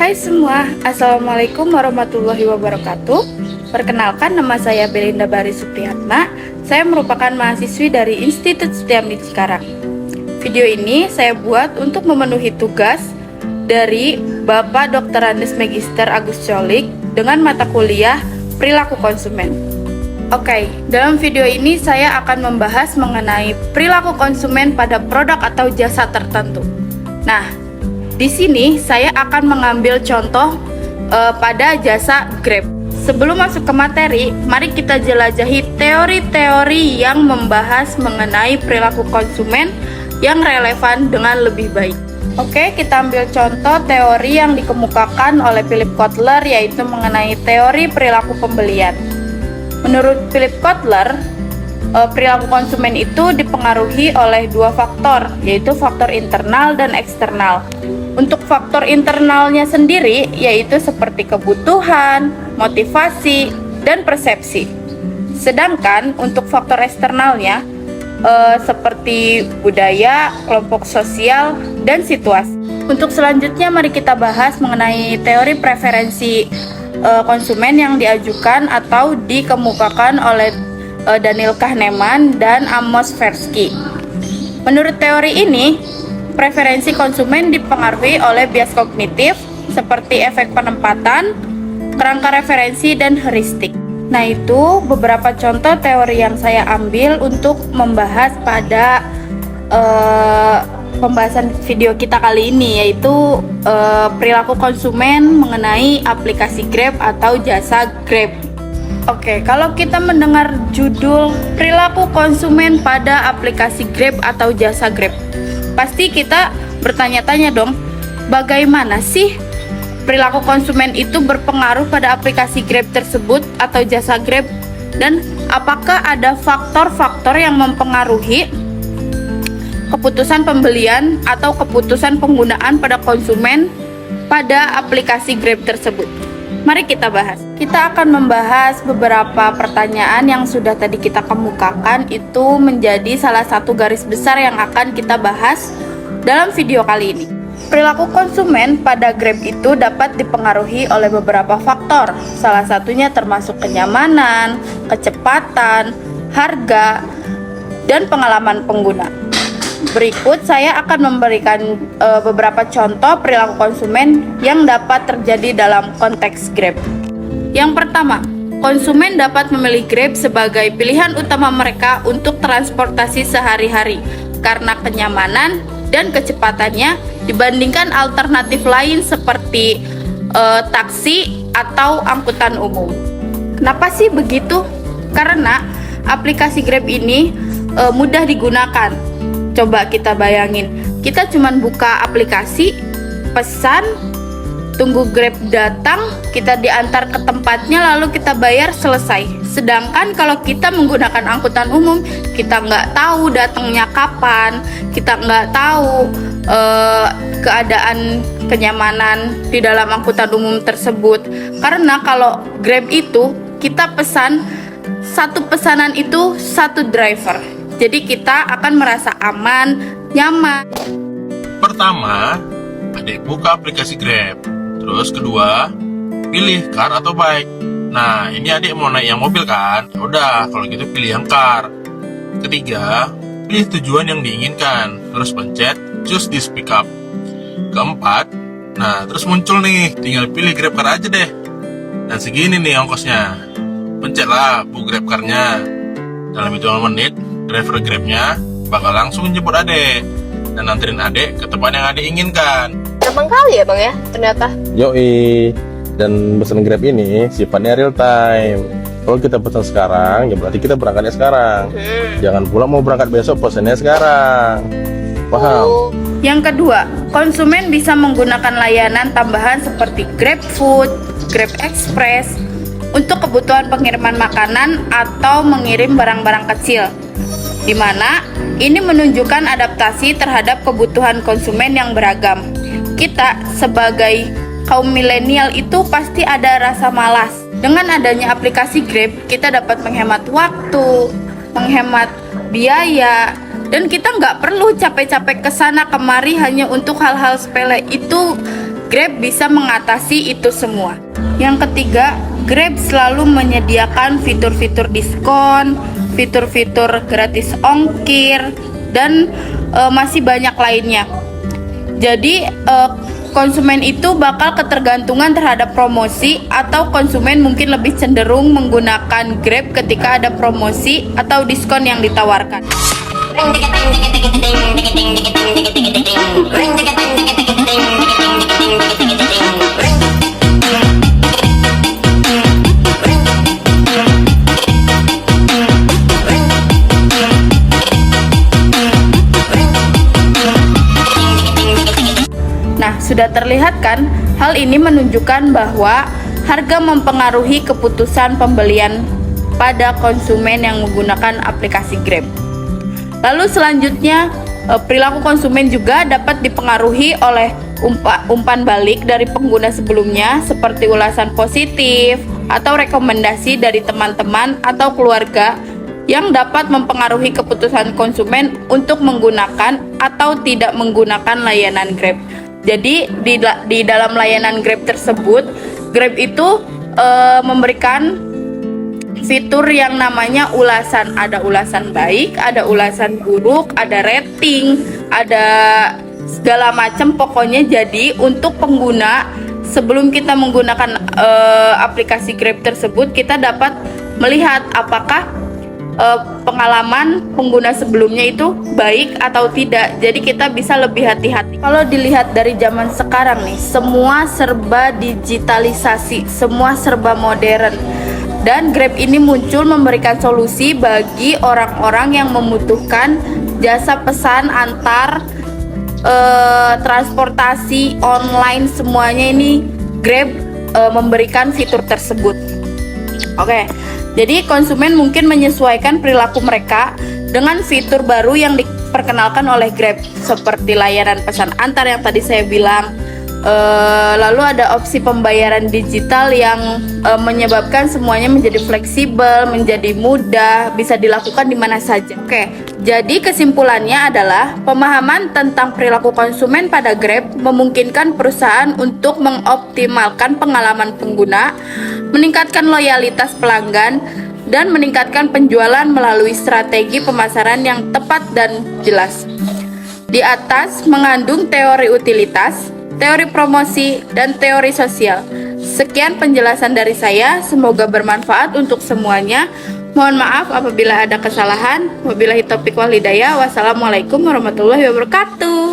Hai semua, Assalamualaikum warahmatullahi wabarakatuh. Perkenalkan, nama saya Belinda Bari Supriyatna. Saya merupakan mahasiswi dari Institut Setiamdi Cikarang. Video ini saya buat untuk memenuhi tugas dari Bapak Dr. Andes Magister Agus Colik dengan mata kuliah Perilaku Konsumen. Oke, dalam video ini saya akan membahas mengenai perilaku konsumen pada produk atau jasa tertentu. Nah, di sini saya akan mengambil contoh pada jasa Grab. Sebelum masuk ke materi, mari kita jelajahi teori-teori yang membahas mengenai perilaku konsumen yang relevan dengan lebih baik. Oke, kita ambil contoh teori yang dikemukakan oleh Philip Kotler, yaitu mengenai teori perilaku pembelian. Menurut Philip Kotler, perilaku konsumen itu dipengaruhi oleh dua faktor, yaitu faktor internal dan eksternal. Untuk faktor internalnya sendiri, yaitu seperti kebutuhan, motivasi, dan persepsi. Sedangkan untuk faktor eksternalnya, seperti budaya, kelompok sosial, dan situasi. Untuk selanjutnya, mari kita bahas mengenai teori preferensi konsumen yang diajukan atau dikemukakan oleh Daniel Kahneman dan Amos Tversky. Menurut teori ini, preferensi konsumen dipengaruhi oleh bias kognitif seperti efek penempatan, kerangka referensi, dan heuristik. Nah, itu beberapa contoh teori yang saya ambil untuk membahas pada pembahasan video kita kali ini, yaitu perilaku konsumen mengenai aplikasi Grab atau jasa Grab. Oke, kalau kita mendengar judul perilaku konsumen pada aplikasi Grab atau jasa Grab, pasti kita bertanya-tanya dong, bagaimana sih perilaku konsumen itu berpengaruh pada aplikasi Grab tersebut atau jasa Grab, dan apakah ada faktor-faktor yang mempengaruhi keputusan pembelian atau keputusan penggunaan pada konsumen pada aplikasi Grab tersebut. Mari kita bahas. Kita akan membahas beberapa pertanyaan yang sudah tadi kita kemukakan, itu menjadi salah satu garis besar yang akan kita bahas dalam video kali ini. Perilaku konsumen pada Grab itu dapat dipengaruhi oleh beberapa faktor. Salah satunya termasuk kenyamanan, kecepatan, harga, dan pengalaman pengguna. Berikut saya akan memberikan beberapa contoh perilaku konsumen yang dapat terjadi dalam konteks Grab. Yang pertama, konsumen dapat memilih Grab sebagai pilihan utama mereka untuk transportasi sehari-hari karena kenyamanan dan kecepatannya dibandingkan alternatif lain seperti taksi atau angkutan umum. Kenapa sih begitu? Karena aplikasi Grab ini mudah digunakan. Coba kita bayangin, kita cuma buka aplikasi, pesan, tunggu Grab datang, kita diantar ke tempatnya, lalu kita bayar, selesai. Sedangkan kalau kita menggunakan angkutan umum, kita nggak tahu datangnya kapan, kita nggak tahu keadaan kenyamanan di dalam angkutan umum tersebut. Karena kalau Grab itu, kita pesan, satu pesanan itu satu driver. Jadi kita akan merasa aman, nyaman. Pertama, adik buka aplikasi Grab. Terus kedua, pilih car atau bike. Nah, ini adik mau naik yang mobil kan? Ya udah, kalau gitu pilih yang car. Ketiga, pilih tujuan yang diinginkan. Terus pencet choose this pickup. Keempat, nah terus muncul nih, tinggal pilih Grab car aja deh. Dan segini nih ongkosnya. Pencetlah book Grab car-nya. Dalam hitungan menit, driver Grab-nya bakal langsung jemput adek dan nantirin adek ke tempat yang adek inginkan. Gampang kali ya bang ya ternyata. Yoi, dan pesan Grab ini sifatnya real time. Kalau kita pesan sekarang, ya berarti kita berangkatnya sekarang. Jangan pula mau berangkat besok, pesannya sekarang. Paham? Yang kedua, konsumen bisa menggunakan layanan tambahan seperti GrabFood, Grab Express untuk kebutuhan pengiriman makanan atau mengirim barang-barang kecil, di mana ini menunjukkan adaptasi terhadap kebutuhan konsumen yang beragam. Kita sebagai kaum milenial itu pasti ada rasa malas. Dengan adanya aplikasi Grab, kita dapat menghemat waktu, menghemat biaya, dan kita nggak perlu capek-capek kesana kemari hanya untuk hal-hal sepele. Itu Grab bisa mengatasi itu semua. Yang ketiga, Grab selalu menyediakan fitur-fitur diskon, fitur-fitur gratis ongkir, dan masih banyak lainnya. Jadi konsumen itu bakal ketergantungan terhadap promosi, atau konsumen mungkin lebih cenderung menggunakan Grab ketika ada promosi atau diskon yang ditawarkan. Nah, sudah terlihat kan, hal ini menunjukkan bahwa harga mempengaruhi keputusan pembelian pada konsumen yang menggunakan aplikasi Grab. Lalu selanjutnya, perilaku konsumen juga dapat dipengaruhi oleh umpan balik dari pengguna sebelumnya, seperti ulasan positif atau rekomendasi dari teman-teman atau keluarga yang dapat mempengaruhi keputusan konsumen untuk menggunakan atau tidak menggunakan layanan Grab. Jadi di dalam layanan Grab tersebut, Grab itu memberikan fitur yang namanya ulasan. Ada ulasan baik, ada ulasan buruk, ada rating, ada segala macam. Pokoknya jadi untuk pengguna, sebelum kita menggunakan aplikasi Grab tersebut, kita dapat melihat apakah pengalaman pengguna sebelumnya itu baik atau tidak. Jadi kita bisa lebih hati-hati. Kalau dilihat dari zaman sekarang nih, semua serba digitalisasi, semua serba modern. Dan Grab ini muncul memberikan solusi bagi orang-orang yang membutuhkan jasa pesan antar transportasi online, semuanya ini Grab memberikan fitur tersebut. Oke. Jadi konsumen mungkin menyesuaikan perilaku mereka dengan fitur baru yang diperkenalkan oleh Grab, seperti layanan pesan antar yang tadi saya bilang. Lalu ada opsi pembayaran digital yang menyebabkan semuanya menjadi fleksibel, menjadi mudah, bisa dilakukan di mana saja. Oke, jadi kesimpulannya adalah pemahaman tentang perilaku konsumen pada Grab memungkinkan perusahaan untuk mengoptimalkan pengalaman pengguna, meningkatkan loyalitas pelanggan, dan meningkatkan penjualan melalui strategi pemasaran yang tepat dan jelas. Di atas mengandung teori utilitas, teori promosi, dan teori sosial. Sekian penjelasan dari saya, semoga bermanfaat untuk semuanya. Mohon maaf apabila ada kesalahan. Wabillahi taufiq wal hidayah. Wassalamualaikum warahmatullahi wabarakatuh.